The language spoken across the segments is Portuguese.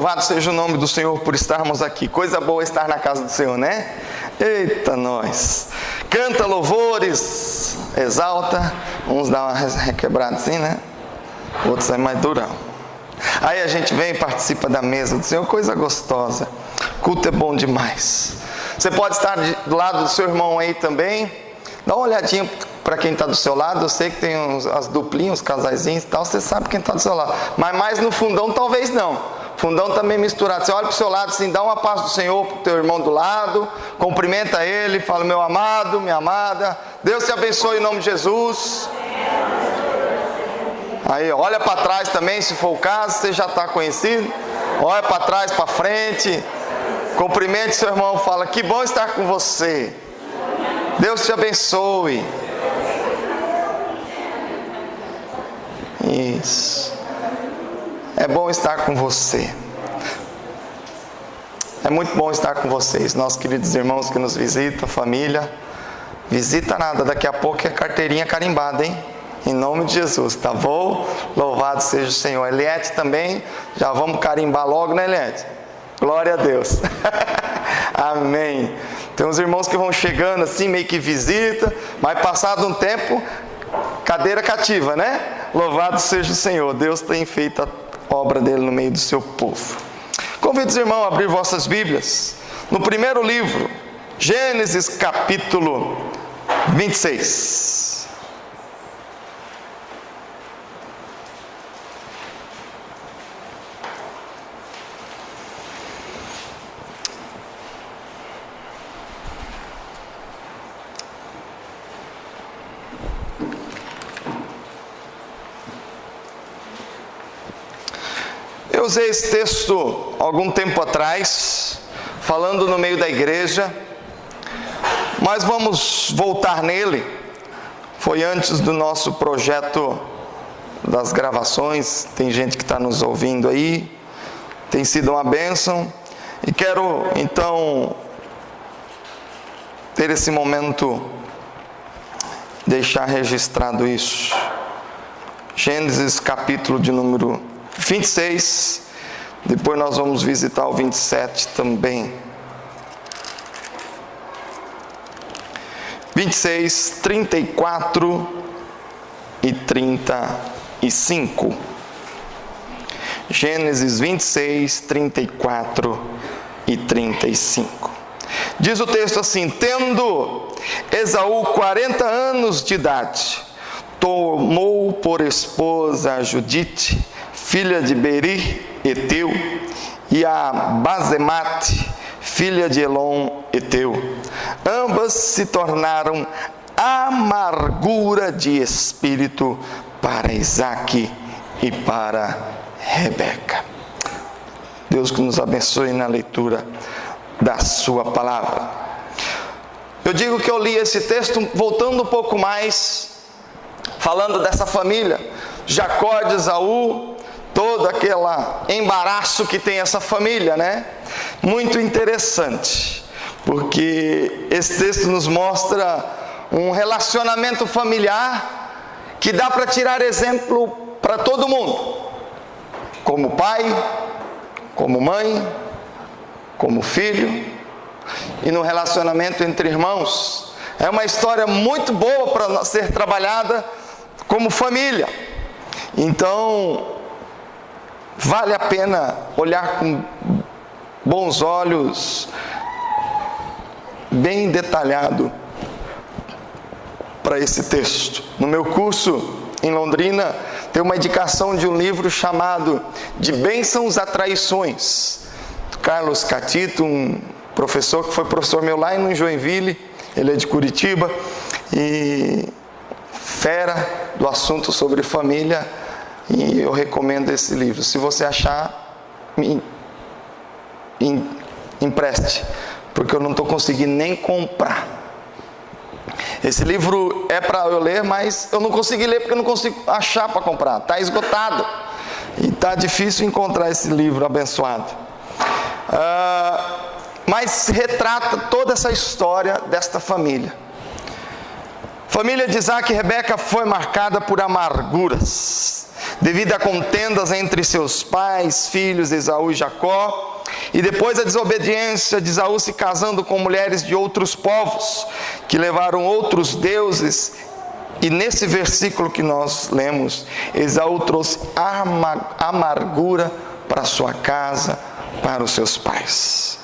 Louvado seja o nome do Senhor por estarmos aqui. Coisa boa estar na casa do Senhor, né? Eita, nós! Canta louvores, exalta. Uns dá uma requebrada assim, né? Outros é mais durão. Aí a gente vem e participa da mesa do Senhor, coisa gostosa. Culto é bom demais. Você pode estar do lado do seu irmão aí também. Dá uma olhadinha para quem está do seu lado. Eu sei que tem as duplinhas, os casaizinhos e tal. Você sabe quem está do seu lado. Mas mais no fundão talvez não. Fundão também misturado. Você olha para o seu lado assim, dá uma paz do Senhor para o teu irmão do lado. Cumprimenta ele, fala: meu amado, minha amada. Deus te abençoe em nome de Jesus. Aí, olha para trás também, se for o caso, você já está conhecido. Olha para trás, para frente. Cumprimente seu irmão, fala: que bom estar com você. Deus te abençoe. Isso. É bom estar com você. É muito bom estar com vocês, nossos queridos irmãos que nos visitam, família. Visita nada, daqui a pouco é carteirinha carimbada, hein? Em nome de Jesus, tá bom? Louvado seja o Senhor. Eliette também, já vamos carimbar logo, né, Eliette? Glória a Deus. Amém. Tem uns irmãos que vão chegando assim, meio que visita, mas passado um tempo, cadeira cativa, né? Louvado seja o Senhor. Deus tem feito a obra dele no meio do seu povo. Convido os irmãos a abrir vossas Bíblias no primeiro livro, Gênesis capítulo 26. Eu usei esse texto algum tempo atrás, falando no meio da igreja, mas vamos voltar nele. Foi antes do nosso projeto das gravações, tem gente que está nos ouvindo aí, tem sido uma bênção, e quero então ter esse momento, deixar registrado isso. Gênesis capítulo de número 26, depois nós vamos visitar o 27 também. 26, 34 e 35. Gênesis 26, 34 e 35. Diz o texto assim: tendo Esaú 40 anos de idade, tomou por esposa a Judite, filha de Beri, Eteu, e a Basemate, filha de Elon, Eteu. Ambas se tornaram amargura de espírito para Isaque e para Rebeca. Deus que nos abençoe na leitura da sua palavra. Eu digo que eu li esse texto voltando um pouco mais, falando dessa família, Jacó de Esaú, todo aquele embaraço que tem essa família, né? Muito interessante, porque esse texto nos mostra um relacionamento familiar que dá para tirar exemplo para todo mundo, como pai, como mãe, como filho, e no relacionamento entre irmãos. É uma história muito boa para ser trabalhada como família. Então, vale a pena olhar com bons olhos, bem detalhado, para esse texto. No meu curso em Londrina, tem uma indicação de um livro chamado De Bênçãos a Traições, Carlos Catito, um professor que foi professor meu lá em Joinville, ele é de Curitiba, e fera do assunto sobre família, e eu recomendo esse livro. Se você achar, empreste, porque eu não estou conseguindo nem comprar. Esse livro é para eu ler, mas eu não consegui ler porque eu não consigo achar para comprar, está esgotado, e está difícil encontrar esse livro abençoado. Mas retrata toda essa história desta família. Família de Isaque e Rebeca foi marcada por amarguras. devido a contendas entre seus pais, filhos, Esaú e Jacó, e depois a desobediência de Esaú se casando com mulheres de outros povos, que levaram outros deuses. E nesse versículo que nós lemos, Esaú trouxe amargura para sua casa, para os seus pais.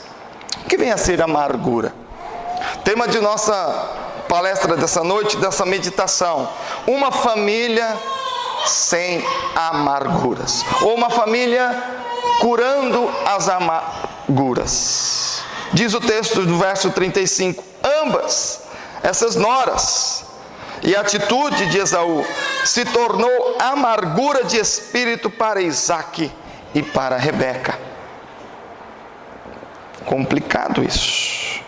O que vem a ser amargura? Tema de nossa palestra dessa noite, dessa meditação: uma família sem amarguras, ou uma família curando as amarguras. Diz o texto do verso 35, ambas essas noras e a atitude de Esaú se tornou amargura de espírito para Isaque e para Rebeca. Complicado isso.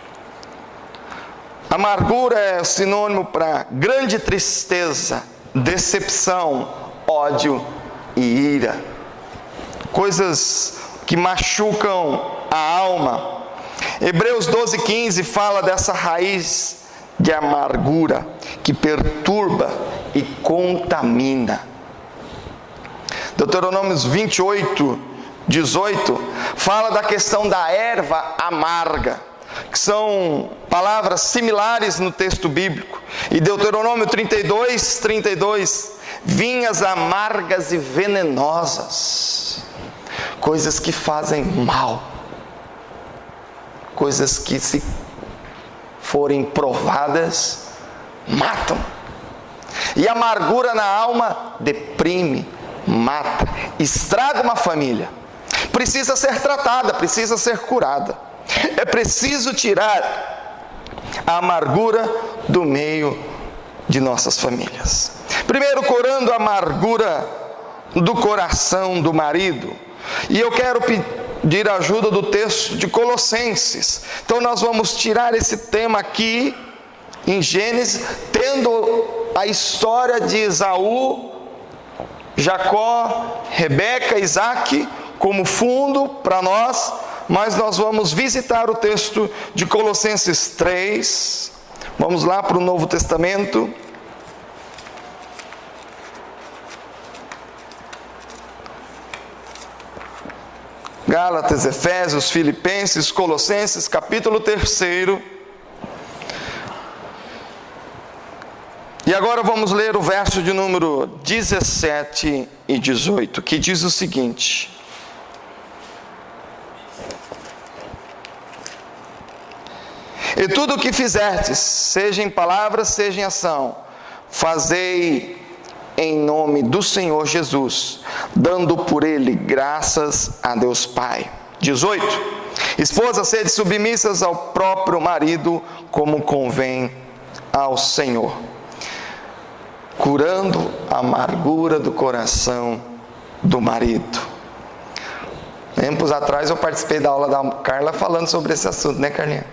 Amargura é sinônimo para grande tristeza, decepção, ódio e ira. Coisas que machucam a alma. Hebreus 12:15 fala dessa raiz de amargura que perturba e contamina. Deuteronômios 28:18 fala da questão da erva amarga, que são palavras similares no texto bíblico. E Deuteronômio 32:32, vinhas amargas e venenosas, coisas que fazem mal, coisas que, se forem provadas, matam. E a amargura na alma deprime, mata, estraga uma família. Precisa ser tratada, precisa ser curada. É preciso tirar a amargura do meio de nossas famílias. Primeiro, curando a amargura do coração do marido. E eu quero pedir a ajuda do texto de Colossenses. Então nós vamos tirar esse tema aqui em Gênesis, tendo a história de Esaú, Jacó, Rebeca, Isaque como fundo para nós, mas nós vamos visitar o texto de Colossenses 3. Vamos lá para o Novo Testamento. Gálatas, Efésios, Filipenses, Colossenses, capítulo 3. E agora vamos ler o verso de número 17 e 18, que diz o seguinte: e tudo o que fizerdes, seja em palavra, seja em ação, fazei em nome do Senhor Jesus, dando por ele graças a Deus Pai. 18. Esposas, sede submissas ao próprio marido, como convém ao Senhor. Curando a amargura do coração do marido. Tempos atrás eu participei da aula da Carla falando sobre esse assunto, né, Carlinha?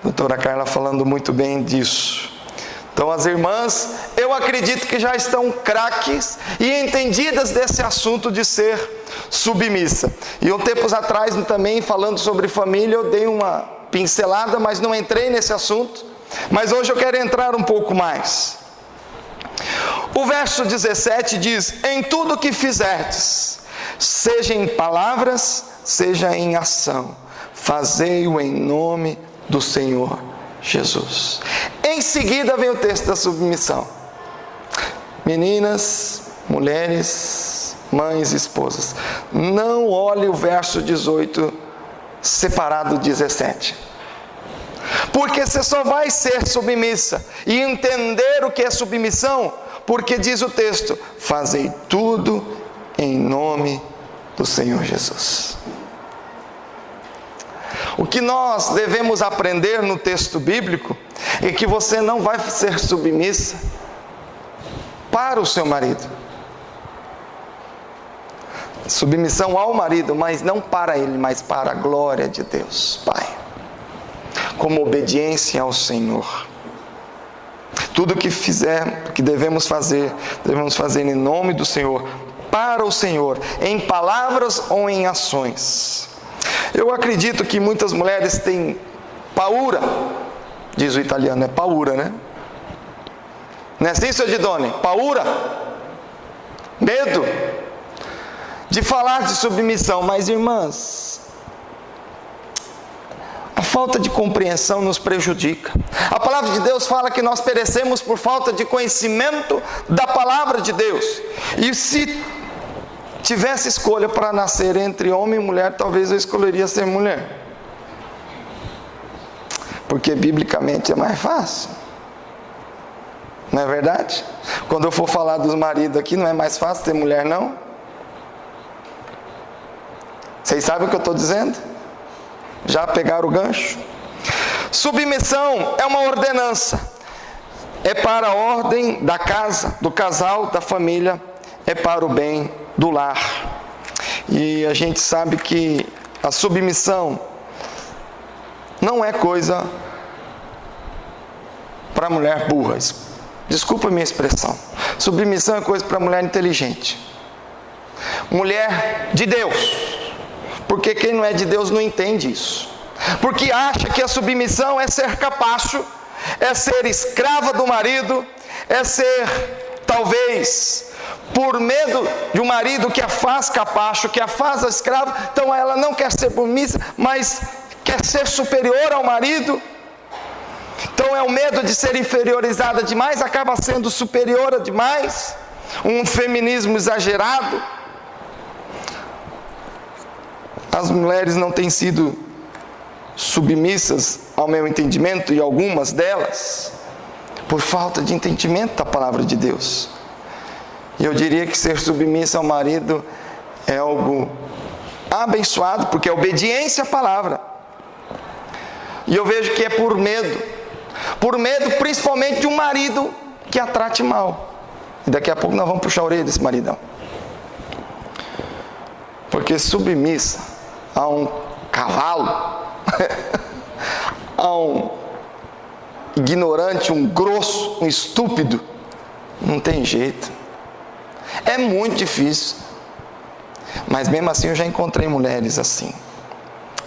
Doutora Carla falando muito bem disso. Então as irmãs, eu acredito que já estão craques e entendidas desse assunto de ser submissa. E tempos atrás também, falando sobre família, eu dei uma pincelada, mas não entrei nesse assunto. Mas hoje eu quero entrar um pouco mais. O verso 17 diz: em tudo que fizerdes, seja em palavras, seja em ação, fazei-o em nome do Senhor Jesus. Em seguida vem o texto da submissão. Meninas, mulheres, mães e esposas, não olhe o verso 18 separado do 17. Porque você só vai ser submissa e entender o que é submissão, porque diz o texto: fazei tudo em nome do Senhor Jesus. O que nós devemos aprender no texto bíblico é que você não vai ser submissa para o seu marido. Submissão ao marido, mas não para ele, mas para a glória de Deus Pai. Como obediência ao Senhor. Tudo que fizer, que devemos fazer em nome do Senhor, para o Senhor, em palavras ou em ações. Eu acredito que muitas mulheres têm paura, diz o italiano, é paura, né? Não é assim, seu Didone? Paura? medo de falar de submissão. Mas, irmãs, a falta de compreensão nos prejudica. A palavra de Deus fala que nós perecemos por falta de conhecimento da palavra de Deus. E se tivesse escolha para nascer entre homem e mulher, talvez eu escolheria ser mulher. Porque biblicamente é mais fácil. Não é verdade? Quando eu for falar dos maridos aqui, não é mais fácil ter mulher, não? Vocês sabem o que eu estou dizendo? Já pegaram o gancho? Submissão é uma ordenança. É para a ordem da casa, do casal, da família. É para o bem do lar. E a gente sabe que a submissão não é coisa para mulher burra. Desculpa a minha expressão. Submissão é coisa para mulher inteligente. Mulher de Deus. Porque quem não é de Deus não entende isso. Porque acha que a submissão é ser capacho, é ser escrava do marido, é ser, talvez, por medo de um marido que a faz capacho, que a faz escrava, então ela não quer ser submissa, mas quer ser superior ao marido. Então é o medo de ser inferiorizada demais, acaba sendo superior demais, um feminismo exagerado. As mulheres não têm sido submissas, ao meu entendimento, e algumas delas, por falta de entendimento da palavra de Deus. E eu diria que ser submissa ao marido é algo abençoado, porque é obediência à palavra. E eu vejo que é por medo principalmente de um marido que a trate mal. E daqui a pouco nós vamos puxar a orelha desse maridão. Porque submissa a um cavalo, a um ignorante, um grosso, um estúpido, não tem jeito. É muito difícil. Mas mesmo assim eu já encontrei mulheres assim.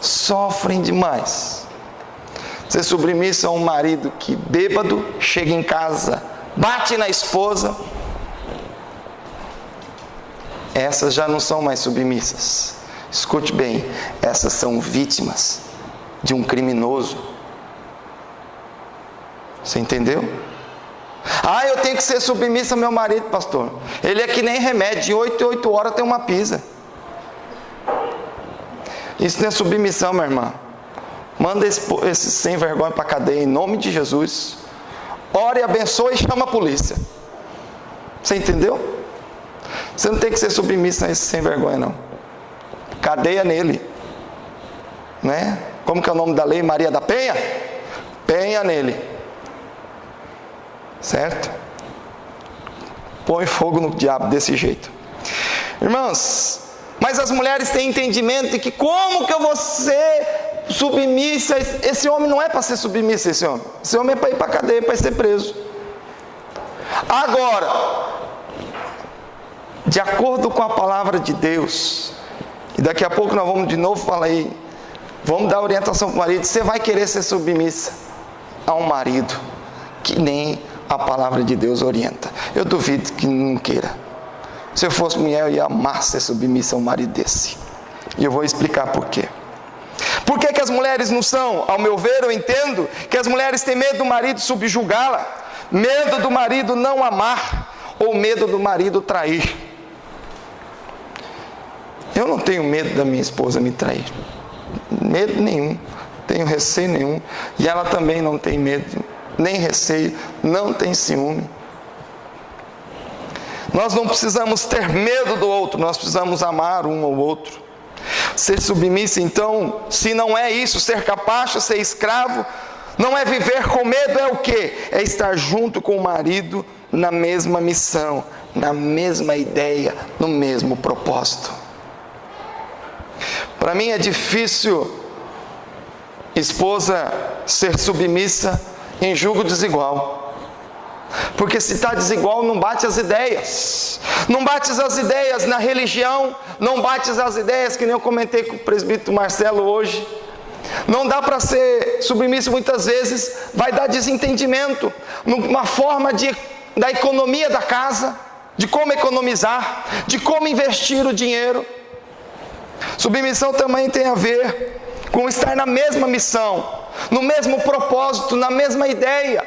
Sofrem demais. Ser submissa a um marido que bêbado, chega em casa, bate na esposa. Essas já não são mais submissas. Escute bem, essas são vítimas de um criminoso. Você entendeu? Ah, eu tenho que ser submissa ao meu marido, pastor. Ele é que nem remédio, de 8 em 8 horas tem uma pisa. Isso não é submissão, minha irmã. Manda esse sem vergonha para a cadeia, em nome de Jesus. Ore, abençoe e chama a polícia. Você entendeu? Você não tem que ser submissa a esse sem vergonha, não. Cadeia nele. Né? Como que é o nome da lei? Maria da Penha? Penha nele. Certo? Põe fogo no diabo desse jeito. Irmãos, mas as mulheres têm entendimento de que como que eu vou ser submissa? Esse homem não é para ser submissa, esse homem é para ir para a cadeia, para ser preso. Agora, de acordo com a palavra de Deus, e daqui a pouco nós vamos de novo falar aí, vamos dar orientação para o marido. Você vai querer ser submissa a um marido que nem a palavra de Deus orienta. Eu duvido que não queira. Se eu fosse mulher, eu ia amar ser submissa a um marido desse. E eu vou explicar por quê. Por que as mulheres não são? Ao meu ver, eu entendo que as mulheres têm medo do marido subjugá-la, medo do marido não amar, ou medo do marido trair. Eu não tenho medo da minha esposa me trair. Medo nenhum. Tenho receio nenhum. E ela também não tem medo, nem receio, não tem ciúme. Nós não precisamos ter medo do outro, nós precisamos amar um ao outro. Ser submissa, então, se não é isso, ser capacho, ser escravo, não é viver com medo, é o quê? É estar junto com o marido na mesma missão, na mesma ideia, no mesmo propósito. Para mim é difícil, esposa, ser submissa em julgo desigual. Porque se está desigual, não bate as ideias. Não bate as ideias na religião, não bate as ideias, que nem eu comentei com o presbítero Marcelo hoje. Não dá para ser submisso muitas vezes, vai dar desentendimento, numa forma da economia da casa. de como economizar, de como investir o dinheiro. Submissão também tem a ver com estar na mesma missão, no mesmo propósito, na mesma ideia.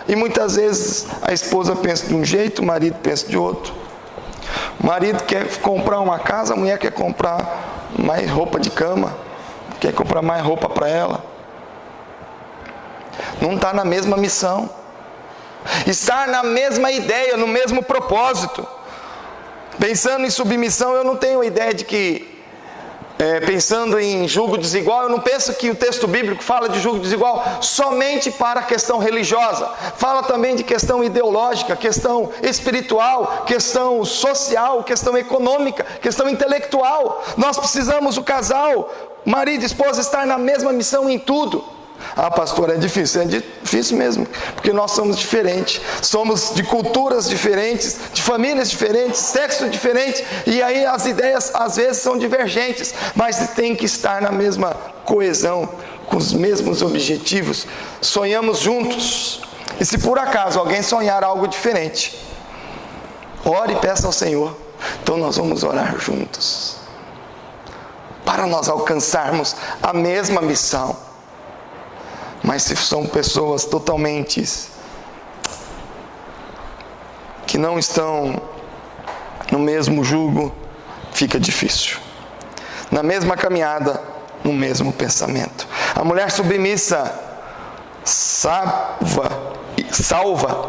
E muitas vezes a esposa pensa de um jeito, o marido pensa de outro. O marido quer comprar uma casa, a mulher quer comprar mais roupa de cama, quer comprar mais roupa para ela. Não está na mesma missão. Estar na mesma ideia, no mesmo propósito. Pensando em submissão, eu não tenho a ideia de que, pensando em julgo desigual, eu não penso que o texto bíblico fala de julgo desigual somente para a questão religiosa. Fala também de questão ideológica, questão espiritual, questão social, questão econômica, questão intelectual. Nós precisamos, o casal, marido e esposa, estar na mesma missão em tudo. Ah, pastor, é difícil mesmo, porque nós somos diferentes, somos de culturas diferentes, de famílias diferentes, sexo diferente, e aí as ideias às vezes são divergentes, mas tem que estar na mesma coesão, com os mesmos objetivos, sonhamos juntos. E se por acaso alguém sonhar algo diferente, ore e peça ao Senhor. Então nós vamos orar juntos, para nós alcançarmos a mesma missão. Mas se são pessoas totalmente que não estão no mesmo jugo, fica difícil. Na mesma caminhada, no mesmo pensamento. A mulher submissa salva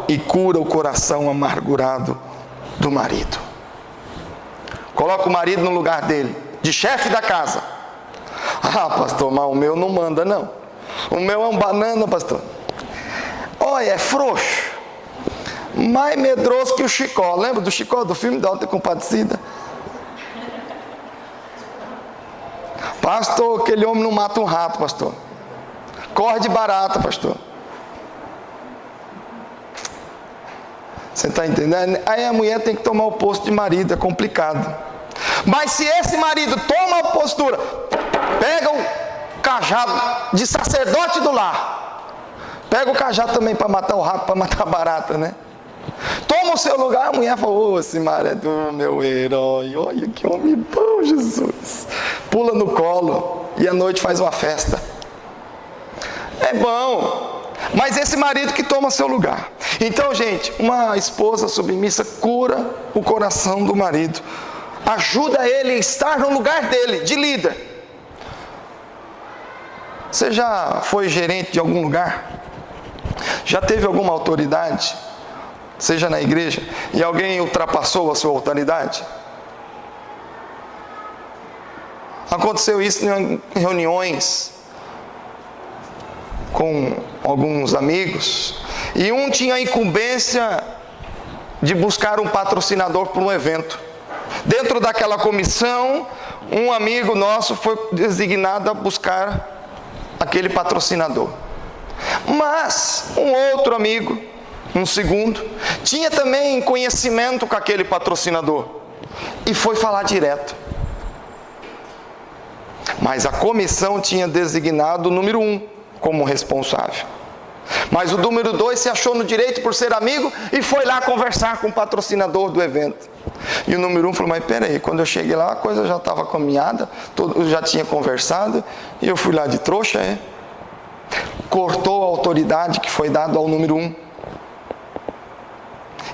e cura o coração amargurado do marido. Coloca o marido no lugar dele, de chefe da casa. Ah, pastor, mas o meu não manda não. O meu é um banana, pastor. Olha, é frouxo, mais medroso que o Chicó. Lembra do Chicó, do filme da Alta Compadecida? Pastor, aquele homem não mata um rato, pastor. Corre de barata, pastor. Você está entendendo? Aí a mulher tem que tomar o posto de marido, é complicado. Mas se esse marido toma a postura, pega o cajado de sacerdote do lar, pega o cajado também para matar o rato, para matar a barata, né? Toma o seu lugar. A mulher falou: ô, esse marido, meu herói, olha que homem bom, Jesus. Pula no colo e à noite faz uma festa. É bom, mas esse marido que toma seu lugar. Então, gente, uma esposa submissa cura o coração do marido, ajuda ele a estar no lugar dele, de líder. Você já foi gerente de algum lugar? Já teve alguma autoridade? Seja na igreja, e alguém ultrapassou a sua autoridade? Aconteceu isso em reuniões com alguns amigos, e um tinha a incumbência de buscar um patrocinador para um evento. Dentro daquela comissão, um amigo nosso foi designado a buscar aquele patrocinador. Mas um outro amigo, um segundo, tinha também conhecimento com aquele patrocinador e foi falar direto. Mas a comissão tinha designado o número 1 como responsável. Mas o número 2 se achou no direito por ser amigo e foi lá conversar com o patrocinador do evento. E o número 1 falou: mas peraí, quando eu cheguei lá a coisa já estava caminhada, eu já tinha conversado, e eu fui lá de trouxa, cortou a autoridade que foi dada ao número 1.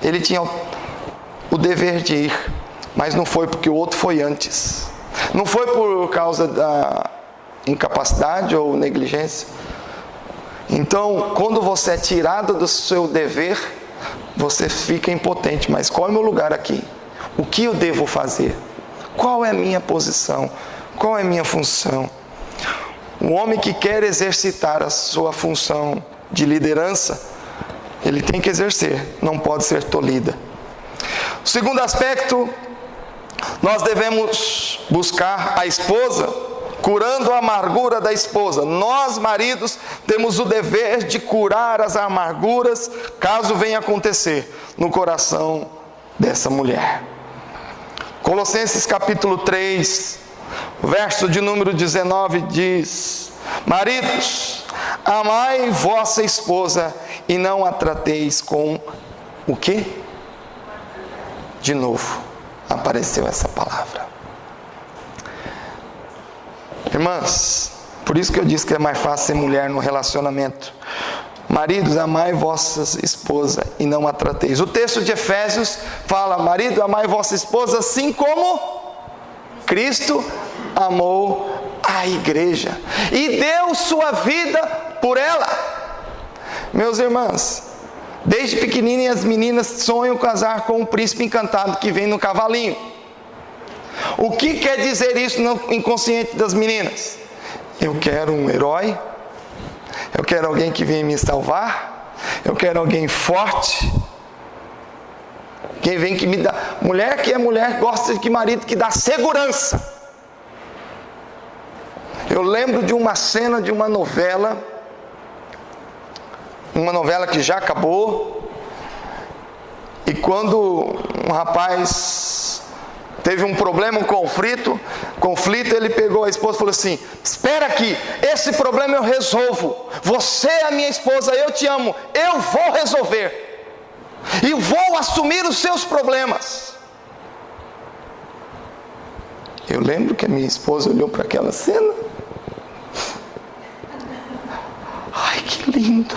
Ele tinha o dever de ir, mas não foi porque o outro foi antes. Não foi por causa da incapacidade ou negligência. Então, quando você é tirado do seu dever, você fica impotente. Mas qual é o meu lugar aqui? O que eu devo fazer? Qual é a minha posição? Qual é a minha função? O homem que quer exercitar a sua função de liderança, ele tem que exercer, não pode ser tolhida. O segundo aspecto, nós devemos buscar a esposa, curando a amargura da esposa. Nós, maridos, temos o dever de curar as amarguras, caso venha acontecer, no coração dessa mulher. Colossenses capítulo 3, verso de número 19 diz: maridos, amai vossa esposa e não a trateis com o quê? de novo apareceu essa palavra. Irmãs, por isso que eu disse que é mais fácil ser mulher no relacionamento. Maridos, amai vossa esposa e não a trateis. O texto de Efésios fala: marido, amai vossa esposa assim como Cristo amou a igreja e deu sua vida por ela. Meus irmãos, desde pequenininhas as meninas sonham casar com um príncipe encantado que vem no cavalinho. O que quer dizer isso no inconsciente das meninas? Eu quero um herói, eu quero alguém que venha me salvar, eu quero alguém forte, quem vem que me dá. Mulher que é mulher gosta de que marido que dá segurança. Eu lembro de uma cena de uma novela que já acabou, e quando um rapaz teve um problema, um conflito, ele pegou a esposa e falou assim: espera aqui, esse problema eu resolvo, você é a minha esposa, eu te amo, eu vou resolver, e vou assumir os seus problemas. Eu lembro que a minha esposa olhou para aquela cena, ai que lindo,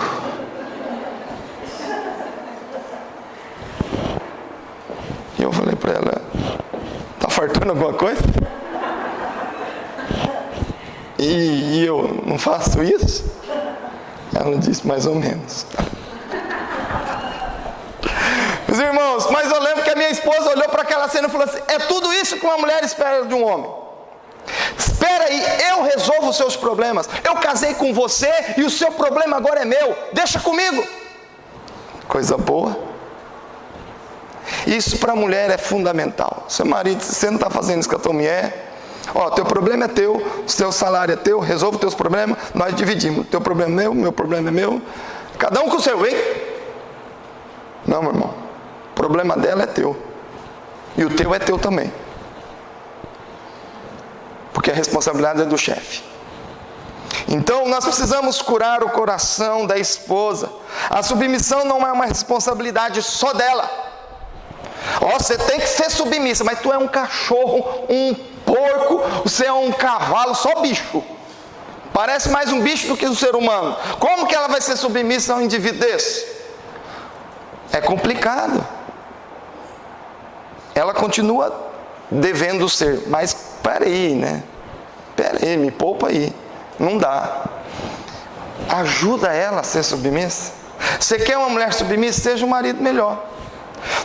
e eu falei para ela: está faltando alguma coisa? E eu não faço isso? Ela disse: mais ou menos. Meus irmãos, mas eu lembro que a minha esposa olhou para aquela cena e falou assim: é tudo isso que uma mulher espera de um homem. Espera aí, eu resolvo os seus problemas. Eu casei com você e o seu problema agora é meu. Deixa comigo. Coisa boa. Isso para a mulher é fundamental. Seu marido, se você não está fazendo isso com a tua mulher, teu problema é teu, o seu salário é teu, resolve os teus problemas, nós dividimos. Teu problema é meu problema é meu, cada um com o seu, hein? Não, meu irmão, o problema dela é teu, e o teu é teu também, porque a responsabilidade é do chefe. Então nós precisamos curar o coração da esposa. A submissão não é uma responsabilidade só dela. Você tem que ser submissa, mas tu é um cachorro, um porco, você é um cavalo, só bicho. Parece mais um bicho do que um ser humano. Como que ela vai ser submissa a um indivíduo desse? É complicado. Ela continua devendo ser, mas peraí, né? Peraí, me poupa aí. Não dá. Ajuda ela a ser submissa. Você quer uma mulher submissa? Seja um marido melhor.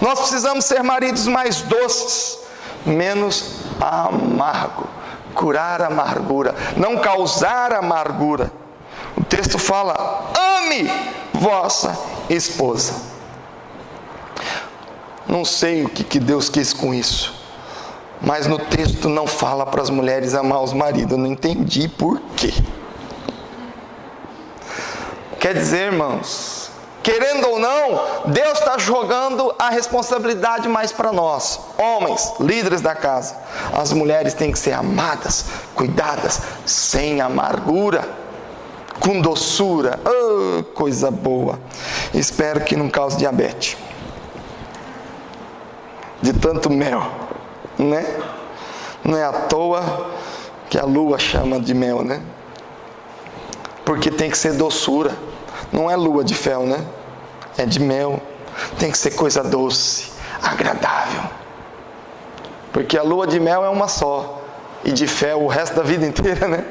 Nós precisamos ser maridos mais doces, menos amargo, curar a amargura, não causar amargura. O texto fala: ame vossa esposa. Não sei o que Deus quis com isso, mas no texto não fala para as mulheres amar os maridos. Eu não entendi por quê. Quer dizer, irmãos, querendo ou não, Deus está jogando a responsabilidade mais para nós, homens, líderes da casa. As mulheres têm que ser amadas, cuidadas, sem amargura, com doçura. Oh, coisa boa. Espero que não cause diabetes, de tanto mel, né? Não é à toa que a lua chama de mel, né? Porque tem que ser doçura. Não é lua de fel, né? É de mel. Tem que ser coisa doce, agradável. Porque a lua de mel é uma só, e de fel o resto da vida inteira, né?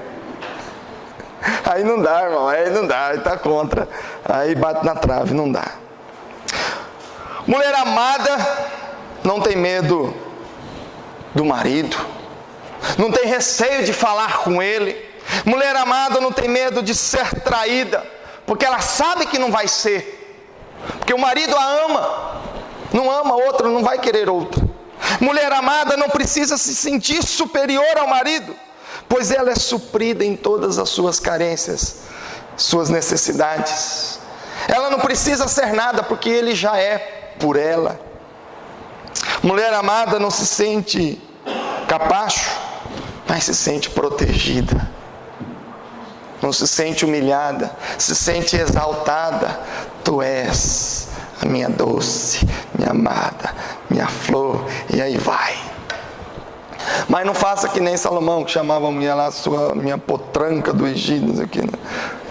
Aí não dá, irmão, aí não dá, aí tá contra. Aí bate na trave, não dá. Mulher amada não tem medo do marido, não tem receio de falar com ele. Mulher amada não tem medo de ser traída, porque ela sabe que não vai ser, porque o marido a ama, não ama outra, não vai querer outra. Mulher amada não precisa se sentir superior ao marido, pois ela é suprida em todas as suas carências, suas necessidades. Ela não precisa ser nada, porque ele já é por ela. Mulher amada não se sente capacho, mas se sente protegida. Não se sente humilhada, se sente exaltada. Tu és a minha doce, minha amada, minha flor, e aí vai. Mas não faça que nem Salomão, que chamava a mulher lá, minha potranca do Egito, não sei o que, né?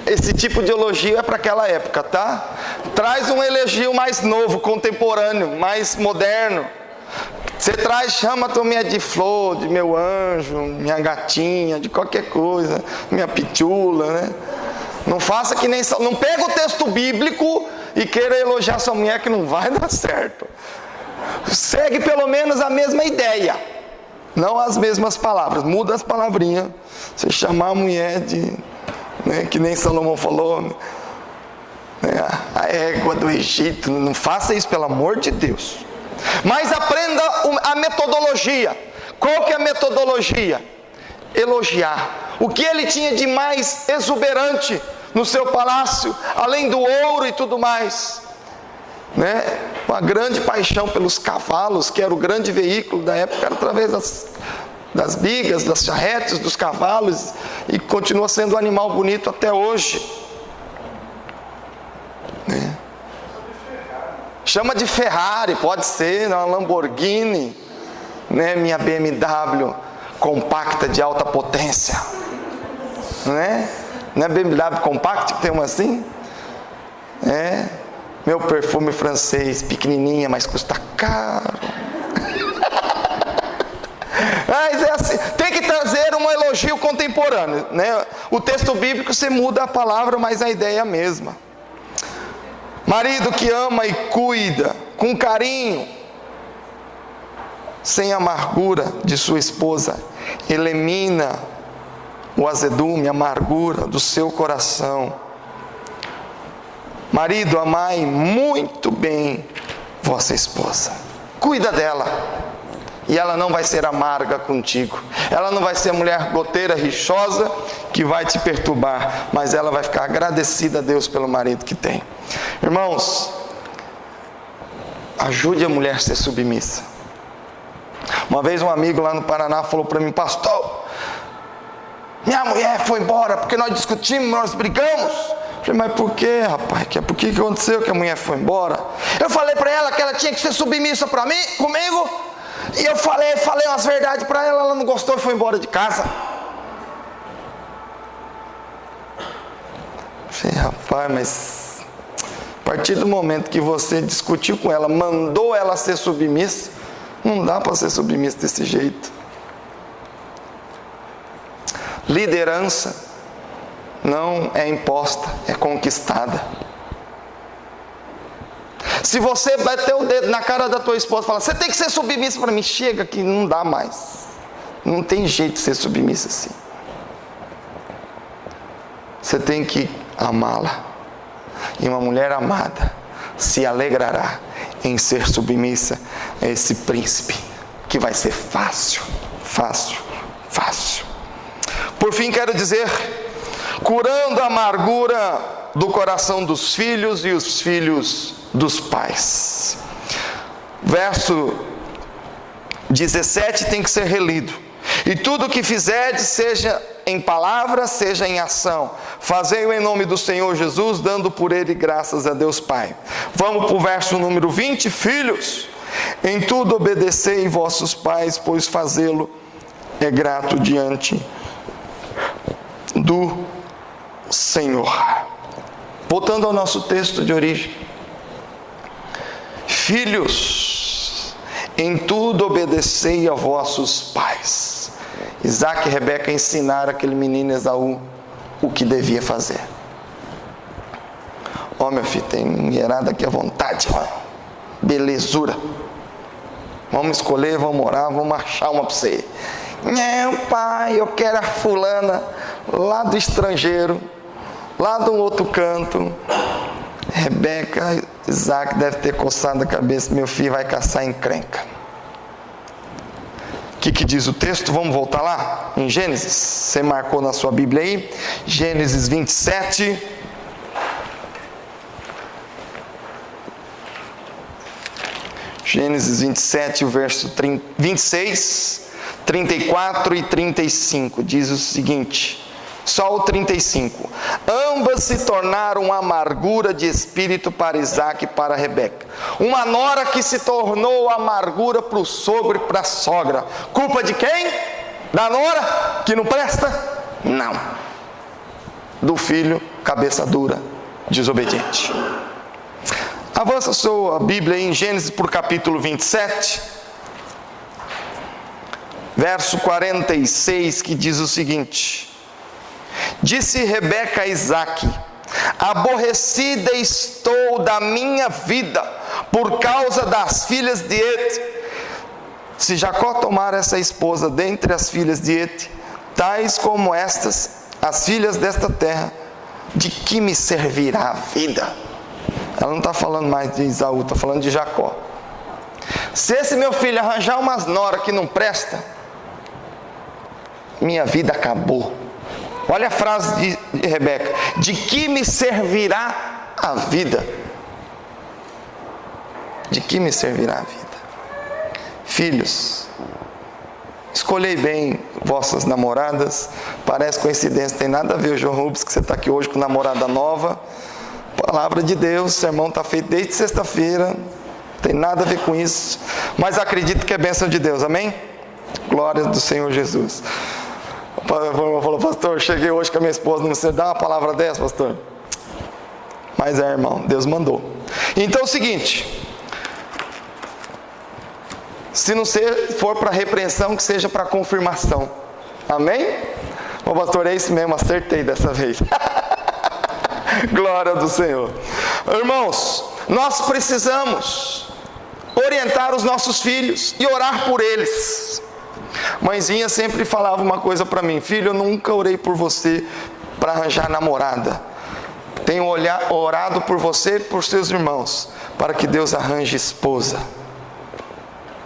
Esse tipo de elogio é para aquela época, tá? Traz um elogio mais novo, contemporâneo, mais moderno. Você traz, chama a tua mulher de flor, de meu anjo, minha gatinha, de qualquer coisa, minha pitula, né? Não faça que nem Salomão. Não pega o texto bíblico e queira elogiar sua mulher, que não vai dar certo. Segue pelo menos a mesma ideia, não as mesmas palavras. Muda as palavrinhas. Você chamar a mulher de, né, que nem Salomão falou, né, a égua do Egito. Não faça isso, pelo amor de Deus. Mas aprenda a metodologia. Qual que é a metodologia? Elogiar. O que ele tinha de mais exuberante no seu palácio, além do ouro e tudo mais, né? Uma grande paixão pelos cavalos, que era o grande veículo da época, era através das bigas, das charretes, dos cavalos, e continua sendo um animal bonito até hoje, né? Chama de Ferrari, pode ser, uma Lamborghini, né? Minha BMW compacta de alta potência, né? Não é BMW compacta que tem uma assim? Meu perfume francês, pequenininha, mas custa caro. Mas é assim, tem que trazer um elogio contemporâneo, né? O texto bíblico você muda a palavra, mas a ideia é a mesma. Marido que ama e cuida com carinho, sem amargura de sua esposa, elimina o azedume, a amargura do seu coração. Marido, amai muito bem vossa esposa. Cuida dela, e ela não vai ser amarga contigo. Ela não vai ser mulher goteira, rixosa, que vai te perturbar, mas ela vai ficar agradecida a Deus pelo marido que tem. Irmãos, ajude a mulher a ser submissa. Uma vez um amigo lá no Paraná falou para mim: pastor, minha mulher foi embora porque nós discutimos, nós brigamos. Eu falei: mas por que, rapaz? Por que aconteceu que a mulher foi embora? Eu falei para ela que ela tinha que ser submissa para mim, comigo, e eu falei umas verdades para ela, ela não gostou e foi embora de casa. Eu falei: rapaz, mas a partir do momento que você discutiu com ela, mandou ela ser submissa, não dá para ser submissa desse jeito. Liderança não é imposta, é conquistada. Se você bater o dedo na cara da tua esposa e falar: você tem que ser submissa para mim, chega que não dá mais. Não tem jeito de ser submissa assim. Você tem que amá-la. E uma mulher amada se alegrará em ser submissa a esse príncipe, que vai ser fácil, fácil, fácil. Por fim, quero dizer, curando a amargura do coração dos filhos e os filhos dos pais. Verso 17 tem que ser relido. E tudo o que fizerdes, seja em palavra, seja em ação, fazei-o em nome do Senhor Jesus, dando por ele graças a Deus Pai. Vamos para o verso número 20. Filhos, em tudo obedecei vossos pais, pois fazê-lo é grato diante do Senhor. Voltando ao nosso texto de origem. Filhos, em tudo obedecei a vossos pais. Isaac e Rebeca ensinaram aquele menino Esaú o que devia fazer. Ó, meu filho, tem mulherada aqui à vontade, ó. Belezura. Vamos escolher, vamos orar, vamos achar uma para você. Não, pai, eu quero a fulana lá do estrangeiro, lá de um outro canto. Rebeca, Isaac deve ter coçado a cabeça: meu filho vai caçar encrenca. O que diz o texto? Vamos voltar lá? Em Gênesis, você marcou na sua Bíblia aí, Gênesis 27. Gênesis 27, o verso 26, 34 e 35, diz o seguinte, só o 35. ambas se tornaram amargura de espírito para Isaque e para Rebeca. Uma nora que se tornou amargura para o sogro e para a sogra. Culpa de quem? Da nora, que não presta? Não. Do filho, cabeça dura, desobediente. Avança a sua Bíblia em Gênesis por capítulo 27, verso 46, que diz o seguinte: disse Rebeca a Isaque: aborrecida estou da minha vida por causa das filhas de Et. Se Jacó tomar essa esposa dentre as filhas de Et, tais como estas, as filhas desta terra, de que me servirá a vida? Ela não está falando mais de Esaú, está falando de Jacó. Se esse meu filho arranjar umas noras que não presta, minha vida acabou. Olha a frase de Rebeca: de que me servirá a vida? De que me servirá a vida? Filhos, escolhei bem vossas namoradas. Parece coincidência, tem nada a ver, João Rubens, que você está aqui hoje com namorada nova. Palavra de Deus, o sermão está feito desde sexta-feira, não tem nada a ver com isso, mas acredito que é bênção de Deus, amém? Glória do Senhor Jesus. O irmão falou: pastor, cheguei hoje com a minha esposa, não sei dar uma palavra dessa, pastor? Mas irmão, Deus mandou. Então é o seguinte: se não for para repreensão, que seja para confirmação, amém? Ô pastor, é isso mesmo, acertei dessa vez. Glória do Senhor. Irmãos, nós precisamos orientar os nossos filhos e orar por eles. Mãezinha sempre falava uma coisa para mim: filho, eu nunca orei por você para arranjar namorada. Tenho orado por você e por seus irmãos, para que Deus arranje esposa.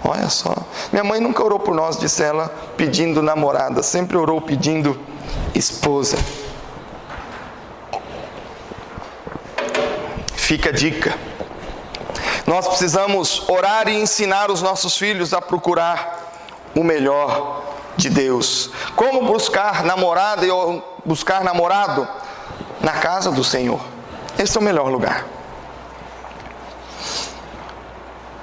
Olha só, minha mãe nunca orou por nós, disse ela, pedindo namorada, sempre orou pedindo esposa. Fica a dica: nós precisamos orar e ensinar os nossos filhos a procurar o melhor de Deus. Como buscar namorada e buscar namorado? Na casa do Senhor. Esse é o melhor lugar.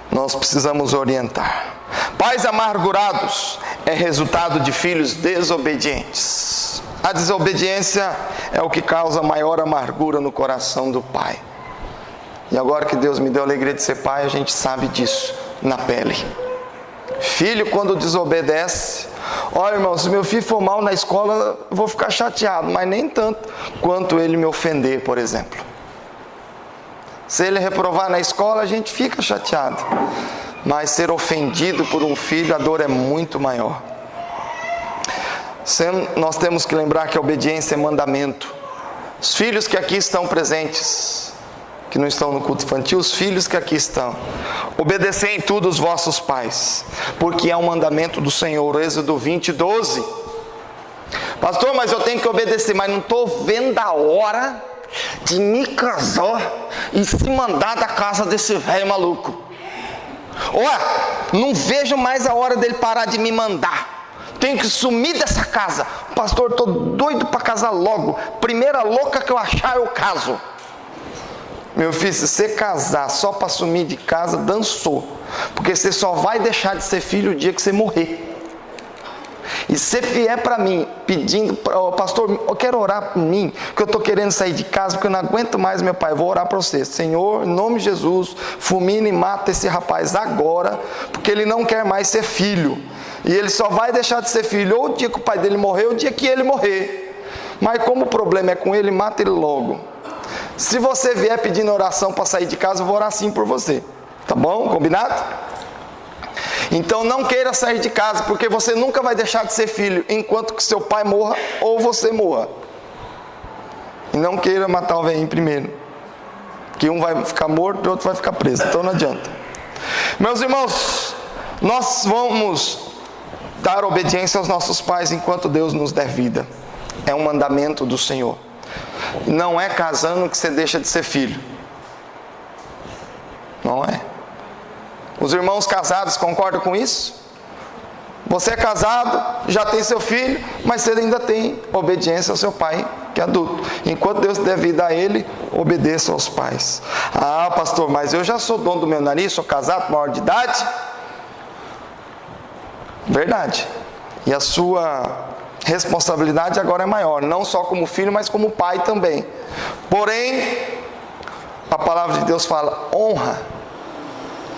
Nós precisamos orientar. Pais amargurados é resultado de filhos desobedientes. A desobediência é o que causa maior amargura no coração do pai. E agora que Deus me deu a alegria de ser pai, a gente sabe disso na pele. Filho, quando desobedece, olha irmão, se meu filho for mal na escola, eu vou ficar chateado, mas nem tanto quanto ele me ofender, por exemplo. Se ele reprovar na escola, a gente fica chateado, mas ser ofendido por um filho, a dor é muito maior. Nós temos que lembrar que a obediência é mandamento. Os filhos que aqui estão presentes, que não estão no culto infantil, os filhos que aqui estão, obedecei em tudo os vossos pais, porque é um mandamento do Senhor. Êxodo 20, 12. Pastor, mas eu tenho que obedecer, mas não estou vendo a hora de me casar e se mandar da casa desse velho maluco. Olha, não vejo mais a hora dele parar de me mandar. Tenho que sumir dessa casa. Pastor, estou doido para casar logo. Primeira louca que eu achar, eu caso. Meu filho, se você casar só para sumir de casa, dançou. Porque você só vai deixar de ser filho o dia que você morrer. E se vier para mim pedindo: pastor, eu quero orar por mim, que eu estou querendo sair de casa, porque eu não aguento mais meu pai, vou orar para você. Senhor, em nome de Jesus, fulmina e mata esse rapaz agora, porque ele não quer mais ser filho. E ele só vai deixar de ser filho ou o dia que o pai dele morrer, ou o dia que ele morrer. Mas como o problema é com ele, mata ele logo. Se você vier pedindo oração para sair de casa, eu vou orar sim por você. Tá bom? Combinado? Então não queira sair de casa, porque você nunca vai deixar de ser filho enquanto que seu pai morra ou você morra. E não queira matar o velhinho primeiro, que um vai ficar morto e o outro vai ficar preso. Então não adianta. Meus irmãos, nós vamos dar obediência aos nossos pais enquanto Deus nos der vida. É um mandamento do Senhor. Não é casando que você deixa de ser filho. Não é. Os irmãos casados concordam com isso? Você é casado, já tem seu filho, mas você ainda tem obediência ao seu pai que adulto. Enquanto Deus der vida a ele, obedeça aos pais. Ah, pastor, mas eu já sou dono do meu nariz, sou casado, maior de idade. Verdade. E a sua responsabilidade agora é maior, não só como filho, mas como pai também. Porém, a palavra de Deus fala: honra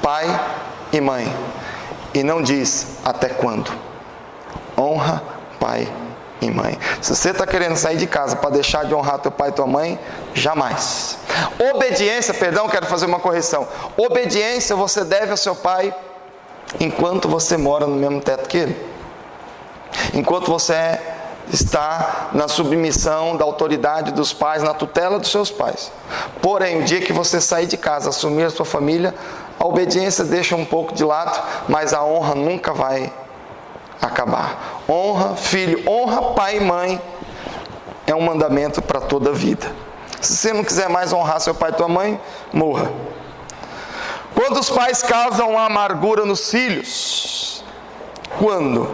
pai e mãe. E não diz até quando. Honra pai e mãe. Se você está querendo sair de casa para deixar de honrar teu pai e tua mãe, jamais. Obediência, perdão, quero fazer uma correção. Obediência você deve ao seu pai enquanto você mora no mesmo teto que ele. Enquanto você está na submissão da autoridade dos pais, na tutela dos seus pais. Porém, o dia que você sair de casa, assumir a sua família, a obediência deixa um pouco de lado, mas a honra nunca vai acabar. Honra filho, honra pai e mãe, é um mandamento para toda a vida. Se você não quiser mais honrar seu pai e tua mãe, morra. Quando os pais causam amargura nos filhos, quando?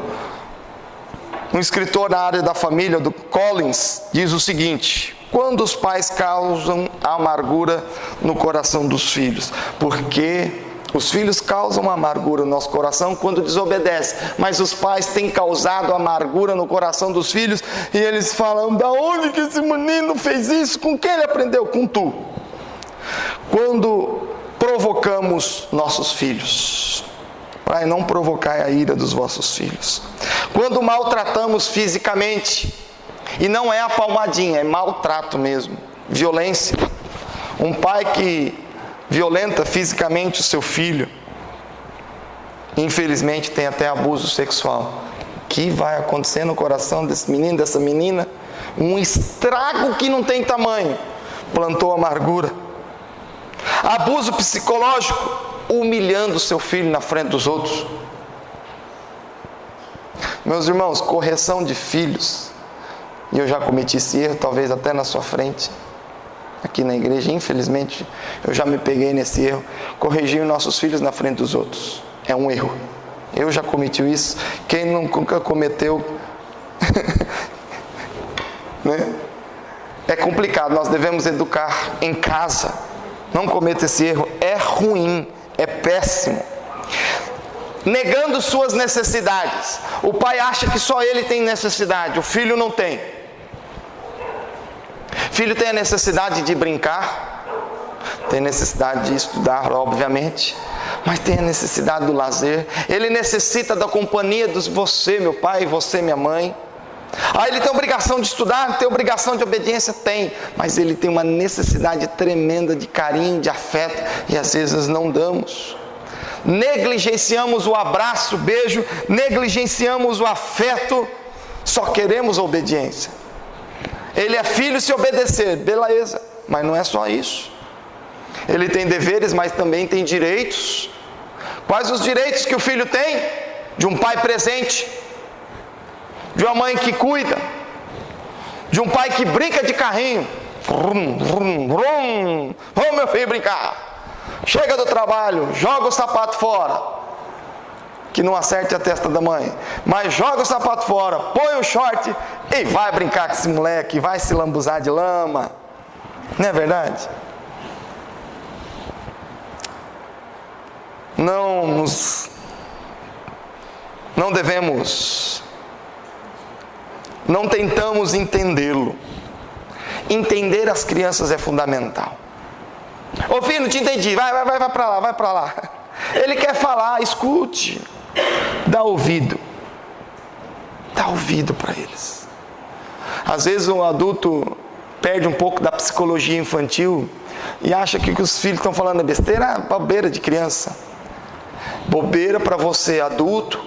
Um escritor na área da família, do Collins, diz o seguinte: quando os pais causam amargura no coração dos filhos, porque os filhos causam amargura no nosso coração quando desobedecem, mas os pais têm causado amargura no coração dos filhos, e eles falam: da onde que esse menino fez isso? Com quem ele aprendeu? Com tu. Quando provocamos nossos filhos, para não provocar a ira dos vossos filhos. Quando maltratamos fisicamente, e não é a palmadinha, é maltrato mesmo, violência. Um pai que violenta fisicamente o seu filho, infelizmente tem até abuso sexual. O que vai acontecer no coração desse menino, dessa menina? Um estrago que não tem tamanho. Plantou amargura. Abuso psicológico, humilhando o seu filho na frente dos outros. Meus irmãos, correção de filhos, e eu já cometi esse erro, talvez até na sua frente, aqui na igreja, infelizmente, eu já me peguei nesse erro, corrigir nossos filhos na frente dos outros, é um erro. Eu já cometi isso, quem nunca cometeu, né? É complicado, nós devemos educar em casa, não cometa esse erro, é ruim, é péssimo. Negando suas necessidades. O pai acha que só ele tem necessidade, o filho não tem. O filho tem a necessidade de brincar, tem necessidade de estudar, obviamente, mas tem a necessidade do lazer. Ele necessita da companhia de você, meu pai, e você, minha mãe. Ele tem obrigação de estudar, tem obrigação de obediência? Tem, mas ele tem uma necessidade tremenda de carinho, de afeto, e às vezes não damos. Negligenciamos o abraço, o beijo, negligenciamos o afeto, só queremos a obediência. Ele é filho se obedecer, beleza, mas não é só isso. Ele tem deveres, mas também tem direitos. Quais os direitos que o filho tem? De um pai presente, de uma mãe que cuida, de um pai que brinca de carrinho. Vrum, vrum, vrum. Vamos, meu filho, brincar. Chega do trabalho, joga o sapato fora, que não acerte a testa da mãe, mas joga o sapato fora, põe o short e vai brincar com esse moleque, vai se lambuzar de lama. Não é verdade? Não tentamos entendê-lo. Entender as crianças é fundamental. Ô filho, não te entendi, vai para lá. Ele quer falar, escute, dá ouvido para eles. Às vezes um adulto perde um pouco da psicologia infantil e acha que o que os filhos estão falando é besteira, bobeira de criança. Bobeira para você, adulto,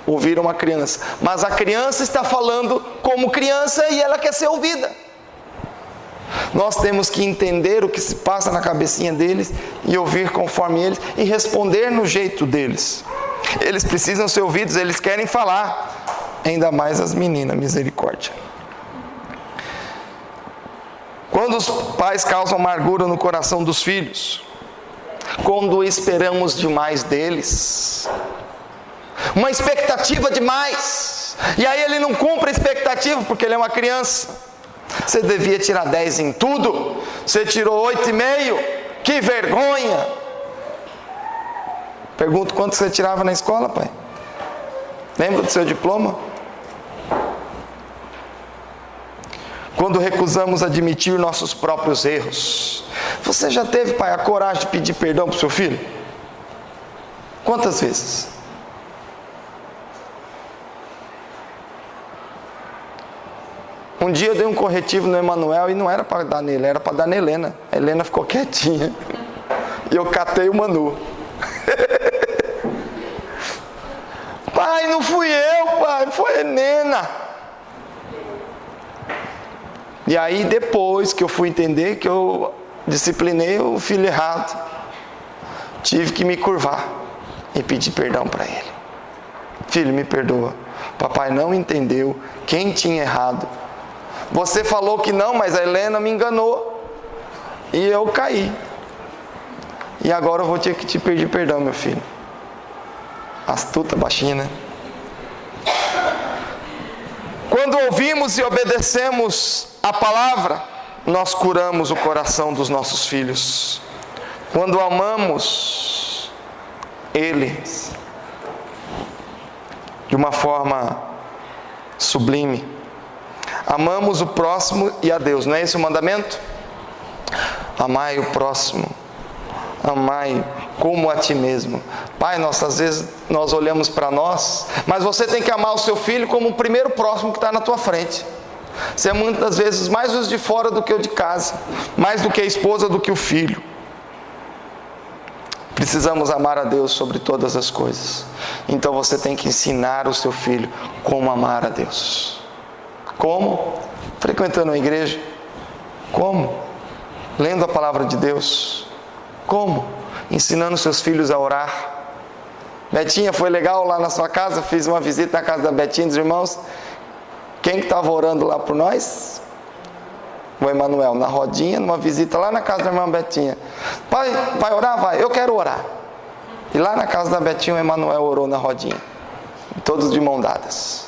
ouvir uma criança, mas a criança está falando como criança e ela quer ser ouvida. Nós temos que entender o que se passa na cabecinha deles e ouvir conforme eles e responder no jeito deles. Eles precisam ser ouvidos, eles querem falar, ainda mais as meninas, misericórdia. Quando os pais causam amargura no coração dos filhos, quando esperamos demais deles, uma expectativa demais, e aí ele não cumpre a expectativa porque ele é uma criança. Você devia tirar 10 em tudo. Você tirou 8,5. Que vergonha! Pergunto quanto você tirava na escola, pai? Lembra do seu diploma? Quando recusamos admitir nossos próprios erros. Você já teve, pai, a coragem de pedir perdão para o seu filho? Quantas vezes? Um dia eu dei um corretivo no Emanuel e não era para dar nele, era para dar na Helena. A Helena ficou quietinha. E eu catei o Manu. Pai, não fui eu, pai, foi a Helena. E aí depois que eu fui entender que eu disciplinei o filho errado, tive que me curvar e pedir perdão para ele. Filho, me perdoa. Papai não entendeu quem tinha errado. Você falou que não, mas a Helena me enganou. E eu caí. E agora eu vou ter que te pedir perdão, meu filho. Astuta, baixinha, né? Quando ouvimos e obedecemos a palavra, nós curamos o coração dos nossos filhos. Quando amamos eles de uma forma sublime, amamos o próximo e a Deus. Não é esse o mandamento? Amai o próximo, amai como a ti mesmo. Pai, às vezes nós olhamos para nós, mas você tem que amar o seu filho como o primeiro próximo que está na tua frente. Você é muitas vezes mais os de fora do que o de casa, mais do que a esposa do que o filho. Precisamos amar a Deus sobre todas as coisas. Então você tem que ensinar o seu filho como amar a Deus. Como? Frequentando a igreja. Como? Lendo a palavra de Deus. Como? Ensinando seus filhos a orar. Betinha, foi legal lá na sua casa? Fiz uma visita na casa da Betinha, dos irmãos. Quem que estava orando lá por nós? O Emanuel, na rodinha, numa visita lá na casa da irmã Betinha. Pai, vai orar? Vai, eu quero orar. E lá na casa da Betinha, o Emanuel orou na rodinha. Todos de mão dadas.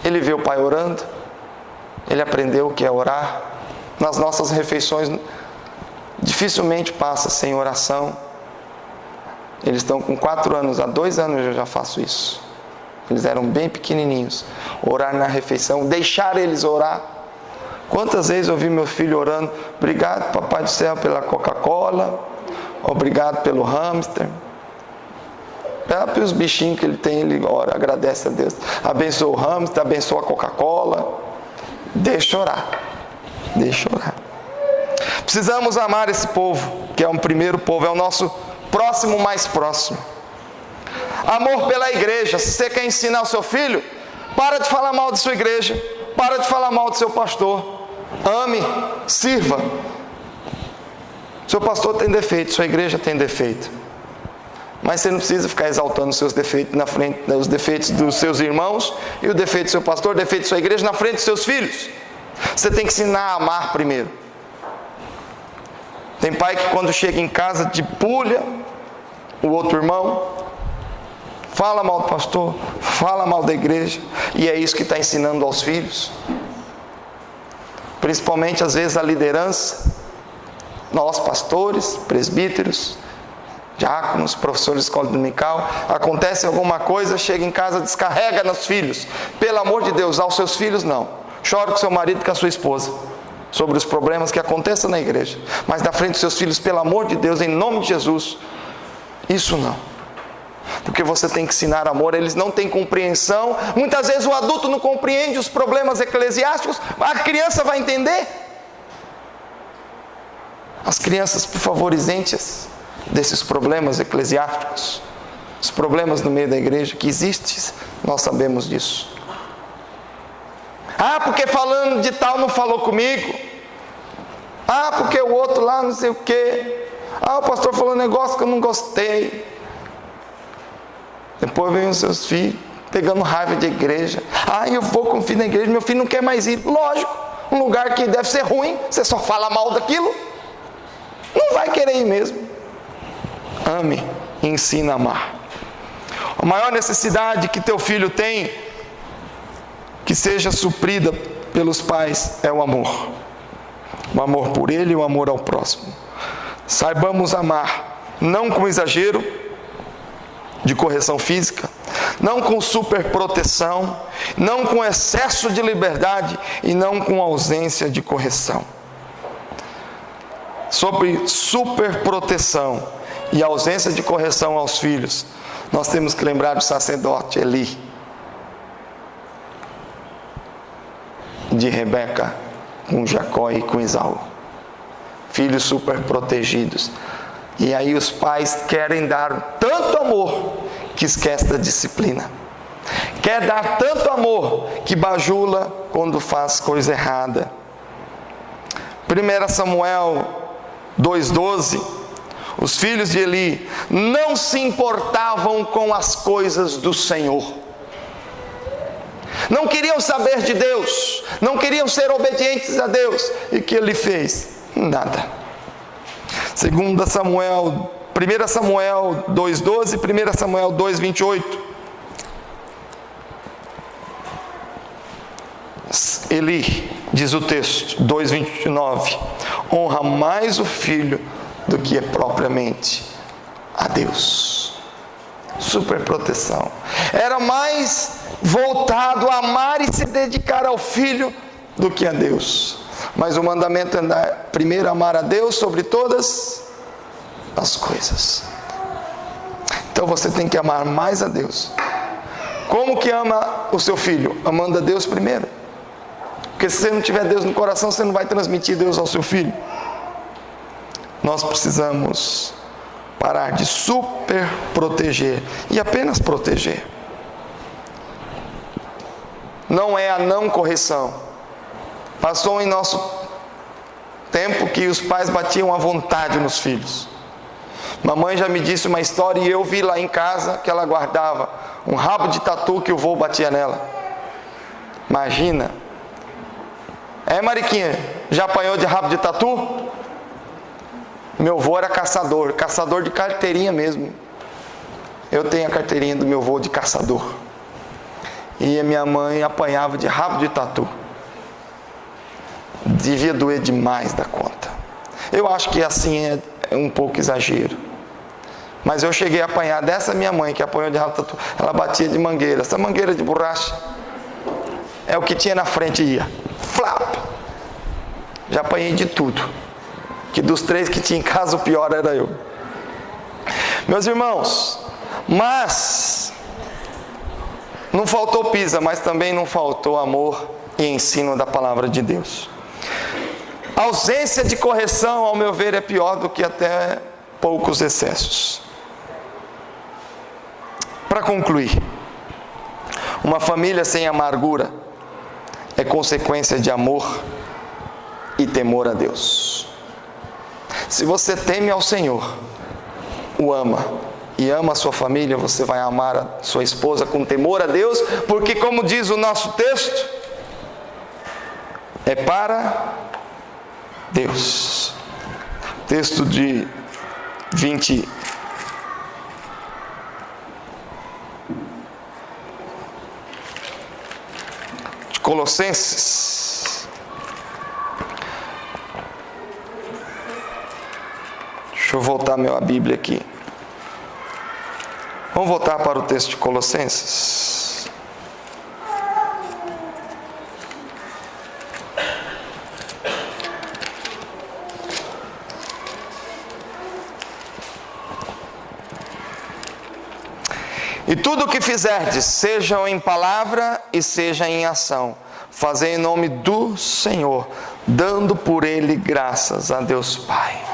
Ele viu o pai orando. Ele aprendeu o que é orar. Nas nossas refeições, dificilmente passa sem oração. Eles estão com 4 anos, há 2 anos eu já faço isso. Eles eram bem pequenininhos. Orar na refeição, deixar eles orar. Quantas vezes eu vi meu filho orando: obrigado, papai do céu, pela Coca-Cola, obrigado pelo hamster. Pelos bichinhos que ele tem, ele ora, agradece a Deus. Abençoa o hamster, abençoa a Coca-Cola. Deixa orar. Deixa orar. Precisamos amar esse povo, que é o primeiro povo, é o nosso próximo mais próximo. Amor pela igreja. Se você quer ensinar o seu filho, para de falar mal de sua igreja, para de falar mal do seu pastor. Ame, sirva. Seu pastor tem defeito, sua igreja tem defeito, mas você não precisa ficar exaltando os seus defeitos na frente, os defeitos dos seus irmãos e o defeito do seu pastor, o defeito da sua igreja na frente dos seus filhos. Você tem que ensinar a amar primeiro. Tem pai que quando chega em casa depulha o outro irmão, fala mal do pastor, fala mal da igreja, e é isso que está ensinando aos filhos. Principalmente às vezes a liderança, nós pastores, presbíteros, diáconos, professores de escola dominical, acontece alguma coisa, chega em casa, descarrega nos filhos. Pelo amor de Deus, aos seus filhos não. Chora com seu marido e com a sua esposa sobre os problemas que aconteçam na igreja, mas na frente dos seus filhos, pelo amor de Deus, em nome de Jesus, isso não. Porque você tem que ensinar amor, eles não têm compreensão. Muitas vezes o adulto não compreende os problemas eclesiásticos, a criança vai entender. As crianças, por favor, isentes desses problemas eclesiásticos, os problemas no meio da igreja que existem, nós sabemos disso. Ah, porque falando de tal não falou comigo. Ah, porque o outro lá não sei o quê. Ah, o pastor falou um negócio que eu não gostei. Depois vem os seus filhos pegando raiva de igreja. Ah, eu vou com o filho na igreja, meu filho não quer mais ir. Lógico, um lugar que deve ser ruim, você só fala mal daquilo, não vai querer ir mesmo. Ame e ensina a amar. A maior necessidade que teu filho tem, que seja suprida pelos pais é o amor. O amor por ele e o amor ao próximo. Saibamos amar, não com exagero de correção física, não com superproteção, não com excesso de liberdade e não com ausência de correção. Sobre superproteção e ausência de correção aos filhos, nós temos que lembrar do sacerdote Eli, de Rebeca com Jacó e com Esaú, filhos superprotegidos. E aí os pais querem dar tanto amor que esquece da disciplina, quer dar tanto amor que bajula quando faz coisa errada. 1 Samuel 2,12, os filhos de Eli não se importavam com as coisas do Senhor, não queriam saber de Deus, não queriam ser obedientes a Deus. E o que ele fez? Nada. 1 Samuel 2,12, 1 Samuel 2,28. Eli, diz o texto, 2,29, honra mais o filho do que propriamente a Deus. Superproteção. Era mais voltado a amar e se dedicar ao filho do que a Deus. Mas o mandamento é primeiro amar a Deus sobre todas as coisas. Então você tem que amar mais a Deus. Como que ama o seu filho? Amando a Deus primeiro. Porque se você não tiver Deus no coração, você não vai transmitir Deus ao seu filho. Nós precisamos parar de super proteger e apenas proteger. Não é a não correção. Passou em nosso tempo que os pais batiam à vontade nos filhos. Mamãe já me disse uma história e eu vi lá em casa que ela guardava um rabo de tatu que o vô batia nela. Imagina. Mariquinha, já apanhou de rabo de tatu? Meu vô era caçador de carteirinha mesmo. Eu tenho a carteirinha do meu vô de caçador. E a minha mãe apanhava de rabo de tatu. Devia doer demais da conta. Eu acho que assim é um pouco exagero. Mas eu cheguei a apanhar dessa minha mãe, que apanhou de rabo de tatu. Ela batia de mangueira. Essa mangueira de borracha é o que tinha na frente e ia. Flap! Já apanhei de tudo. Que dos 3 que tinha em casa, o pior era eu. Meus irmãos, mas não faltou pisa, mas também não faltou amor e ensino da palavra de Deus. A ausência de correção, ao meu ver, é pior do que até poucos excessos. Para concluir, uma família sem amargura é consequência de amor e temor a Deus. Se você teme ao Senhor, o ama e ama a sua família, você vai amar a sua esposa com temor a Deus, porque como diz o nosso texto, é para Deus. Texto de 20. De Colossenses. Deixa eu voltar a Bíblia aqui. Vamos voltar para o texto de Colossenses. E tudo o que fizerdes, seja em palavra e seja em ação, fazei em nome do Senhor, dando por Ele graças a Deus Pai.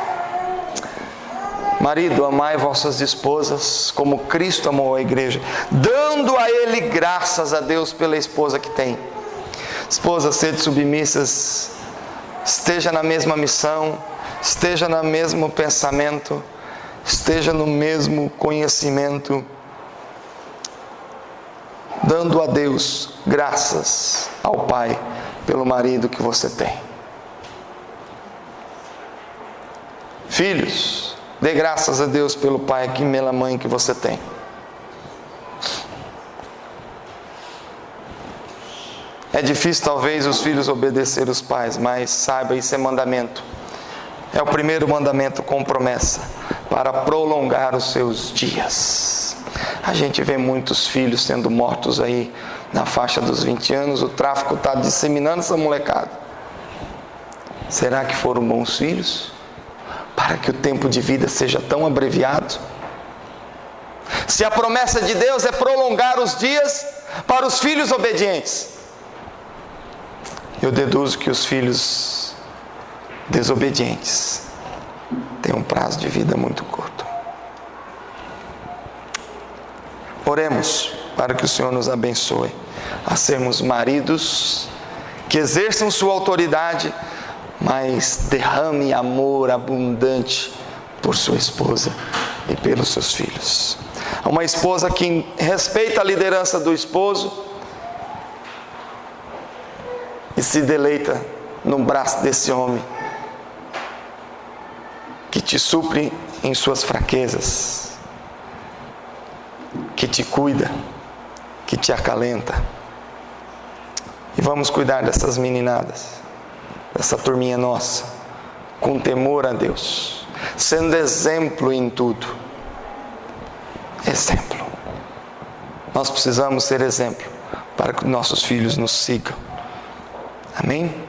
Marido, amai vossas esposas como Cristo amou a igreja, dando a Ele graças a Deus pela esposa que tem. Esposas, sede submissas, esteja na mesma missão, esteja no mesmo pensamento, esteja no mesmo conhecimento, dando a Deus graças ao Pai pelo marido que você tem. Filhos, dê graças a Deus pelo pai e pela mãe que você tem. É difícil talvez os filhos obedecer os pais, mas saiba, isso é mandamento. É o primeiro mandamento com promessa, para prolongar os seus dias. A gente vê muitos filhos sendo mortos aí na faixa dos 20 anos, o tráfico está disseminando essa molecada. Será que foram bons filhos? Para que o tempo de vida seja tão abreviado? Se a promessa de Deus é prolongar os dias para os filhos obedientes, eu deduzo que os filhos desobedientes têm um prazo de vida muito curto. Oremos para que o Senhor nos abençoe a sermos maridos que exerçam sua autoridade, mas derrame amor abundante por sua esposa e pelos seus filhos. Uma esposa que respeita a liderança do esposo e se deleita no braço desse homem que te supre em suas fraquezas, que te cuida, que te acalenta. E vamos cuidar dessas meninadas, dessa turminha nossa, com temor a Deus, sendo exemplo em tudo. Exemplo. Nós precisamos ser exemplo para que nossos filhos nos sigam. Amém?